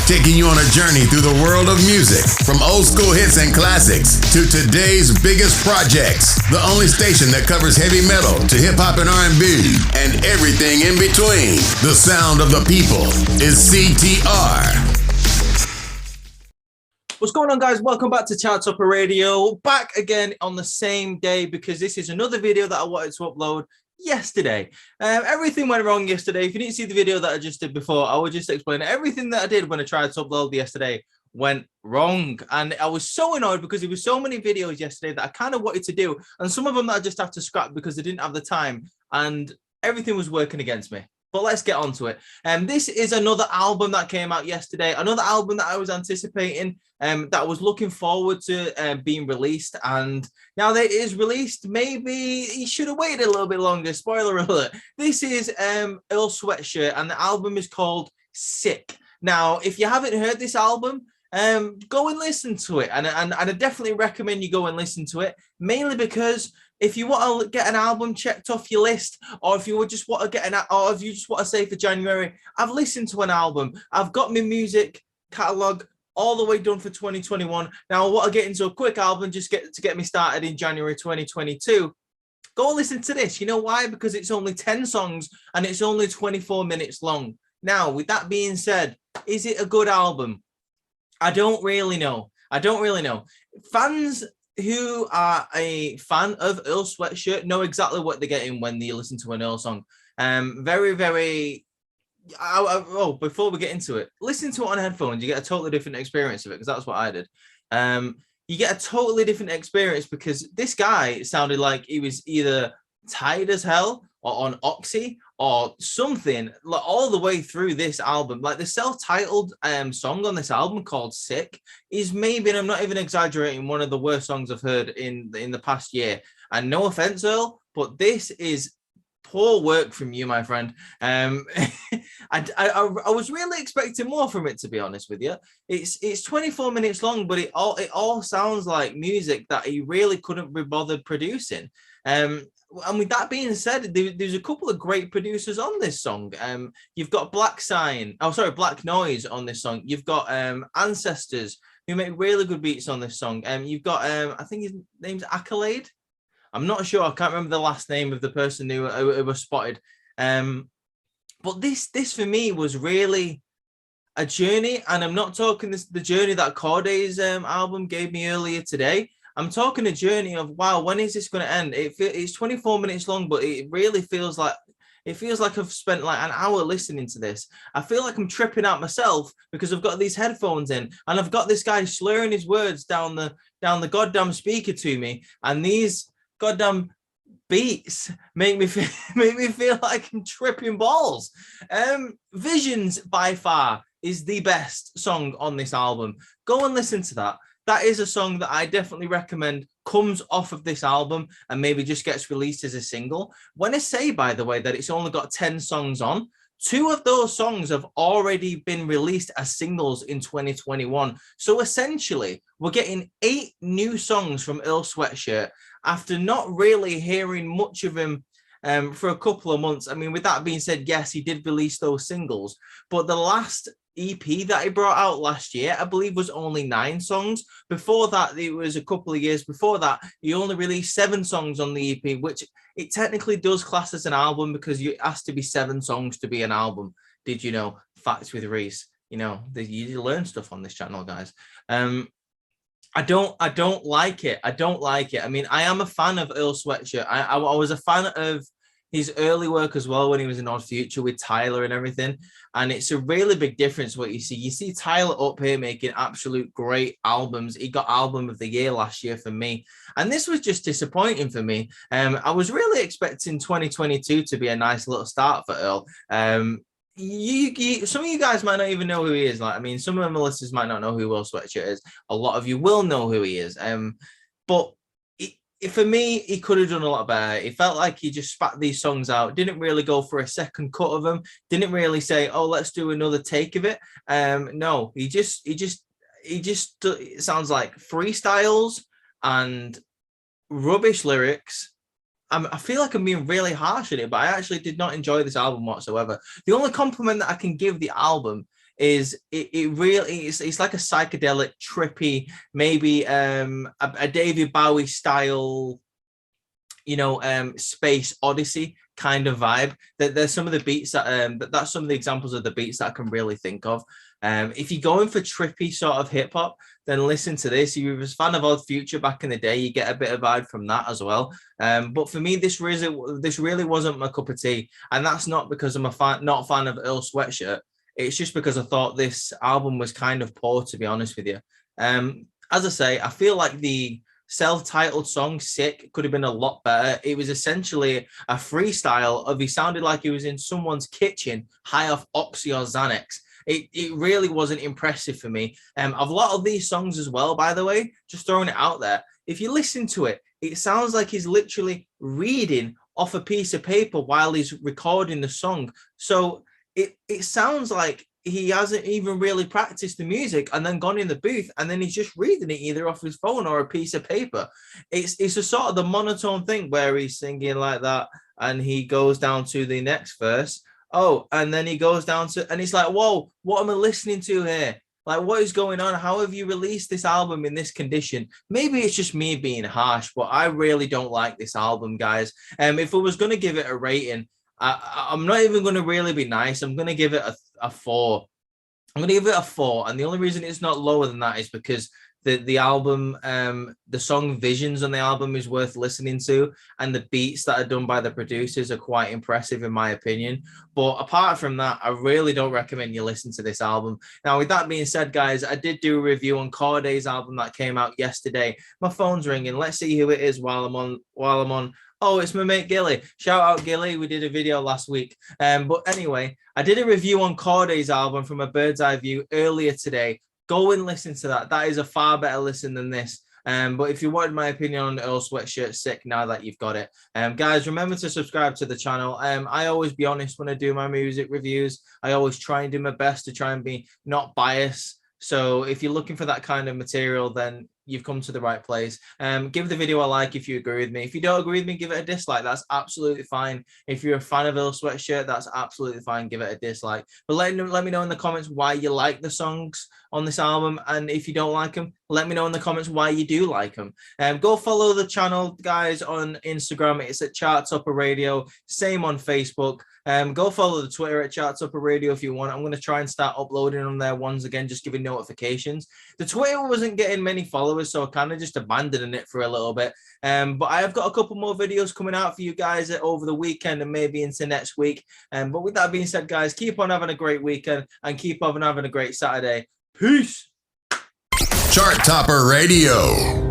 taking you on a journey through the world of music, from old school hits and classics to today's biggest projects. The only station that covers heavy metal to hip hop and R&B and everything in between. The sound of the people is CTR. What's going on, guys? Welcome back to Chart Topper Radio. Back again on the same day because this is another video that I wanted to upload yesterday. Everything went wrong yesterday. If you didn't see the video that I just did before, I would just explain everything that I did when I tried to upload yesterday went wrong. And I was so annoyed because there were so many videos yesterday that I kind of wanted to do. And some of them that I just had to scrap because I didn't have the time and everything was working against me. But let's get on to it. This is another album that came out yesterday, another album that I was anticipating, that I was looking forward to being released. And now that it is released, maybe he should have waited a little bit longer. Spoiler alert. This is Earl Sweatshirt, and the album is called Sick. Now, if you haven't heard this album, go and listen to it. And I definitely recommend you go and listen to it, mainly because if you want to get an album checked off your list, or if you just want to or if you just want to say for January, I've listened to an album, I've got my music catalog all the way done for 2021. Now I want to get into a quick album just to get me started in January 2022. Go and listen to this. You know why? Because it's only 10 songs and it's only 24 minutes long. Now, with that being said, is it a good album? I don't really know. Fans who are a fan of Earl Sweatshirt know exactly what they're getting when they listen to an Earl song. Before we get into it, listen to it on headphones. You get a totally different experience of it, because that's what I did. You get a totally different experience because this guy sounded like he was either tired as hell or on Oxy or something, like all the way through this album. Like the self-titled song on this album called Sick is maybe, and I'm not even exaggerating, one of the worst songs I've heard in the past year. And no offense, Earl, but this is poor work from you, my friend. I was really expecting more from it, to be honest with you. It's 24 minutes long, but it all sounds like music that he really couldn't be bothered producing. And with that being said, there's a couple of great producers on this song. You've got Black Noise on this song. You've got Ancestors, who make really good beats on this song. You've got I think his name's Accolade. I'm not sure. I can't remember the last name of the person who was spotted. But this for me was really a journey, and I'm not talking the journey that Corday's album gave me earlier today. I'm talking a journey of, wow, when is this going to end? It's 24 minutes long, but it really feels like I've spent like an hour listening to this. I feel like I'm tripping out myself because I've got these headphones in and I've got this guy slurring his words down the goddamn speaker to me, and these goddamn beats make me feel like I'm tripping balls. Visions by far is the best song on this album. Go and listen to that. That is a song that I definitely recommend comes off of this album and maybe just gets released as a single. When I say, by the way, that it's only got 10 songs on, 2 of those songs have already been released as singles in 2021. So essentially, we're getting 8 new songs from Earl Sweatshirt after not really hearing much of him for a couple of months. I mean, with that being said, yes, he did release those singles, but the last EP that he brought out last year, I believe, was only 9 songs. Before that, it was a couple of years before that, he only released 7 songs on the EP, which it technically does class as an album because it has to be 7 songs to be an album. Did you know? Facts with Reese. You know, you learn stuff on this channel, guys. I don't like it. I mean, I am a fan of Earl Sweatshirt. I was a fan of his early work as well when he was in Odd Future with Tyler and everything. And it's a really big difference what you see. You see Tyler up here making absolute great albums. He got Album of the Year last year for me. And this was just disappointing for me. I was really expecting 2022 to be a nice little start for Earl. Some of you guys might not even know who he is. Like, I mean, some of my listeners might not know who Earl Sweatshirt is. A lot of you will know who he is. But for me, he could have done a lot better. It felt like he just spat these songs out, didn't really go for a second cut of them, didn't really say, oh, let's do another take of it. No, he just it sounds like freestyles and rubbish lyrics. I feel like I'm being really harsh at it, but I actually did not enjoy this album whatsoever. The only compliment that I can give the album it really it's like a psychedelic, trippy, maybe a David Bowie style, Space Odyssey kind of vibe. That there's some of the beats that's some of the examples of the beats that I can really think of. If you're going for trippy sort of hip hop, then listen to this. If you were a fan of Odd Future back in the day, you get a bit of vibe from that as well. But for me, this really wasn't my cup of tea, and that's not because I'm not a fan of Earl Sweatshirt. It's just because I thought this album was kind of poor, to be honest with you. As I say, I feel like the self-titled song "Sick" could have been a lot better. It was essentially a freestyle of, he sounded like he was in someone's kitchen high off Oxy or Xanax. It really wasn't impressive for me. A lot of these songs as well, by the way, just throwing it out there, if you listen to it, it sounds like he's literally reading off a piece of paper while he's recording the song. So it sounds like he hasn't even really practiced the music and then gone in the booth and then he's just reading it either off his phone or a piece of paper. It's a sort of the monotone thing where he's singing like that and he goes down to the next verse. Oh, and then he goes down to, and it's like, whoa, what am I listening to here? Like, what is going on? How have you released this album in this condition? Maybe it's just me being harsh, but I really don't like this album, guys. If I was going to give it a rating, I'm not even going to really be nice. I'm going to give it a 4. I'm going to give it a 4. And the only reason it's not lower than that is because the album, the song Visions on the album is worth listening to. And the beats that are done by the producers are quite impressive, in my opinion. But apart from that, I really don't recommend you listen to this album. Now, with that being said, guys, I did do a review on Corday's album that came out yesterday. My phone's ringing. Let's see who it is while I'm on. Oh, it's my mate Gilly. Shout out Gilly. We did a video last week. But anyway, I did a review on Corday's album from a bird's eye view earlier today. Go and listen to that. That is a far better listen than this. But if you wanted my opinion on Earl Sweatshirt, sick, now that you've got it. Guys, remember to subscribe to the channel. I always be honest when I do my music reviews. I always try and do my best to try and be not biased. So if you're looking for that kind of material, then you've come to the right place. Give the video a like if you agree with me. If you don't agree with me, give it a dislike. That's absolutely fine. If you're a fan of Earl Sweatshirt, that's absolutely fine. Give it a dislike. But let me know in the comments why you like the songs on this album. And if you don't like them, let me know in the comments why you do like them. Go follow the channel, guys, on Instagram. It's at Charts Upper Radio. Same on Facebook. Go follow the Twitter at Charts Upper Radio if you want. I'm going to try and start uploading them there once again, just giving notifications. The Twitter wasn't getting many followers, so I kind of just abandoned it for a little bit. But I have got a couple more videos coming out for you guys over the weekend and maybe into next week. But with that being said, guys, keep on having a great weekend and keep on having a great Saturday. Peace. Chart Topper Radio.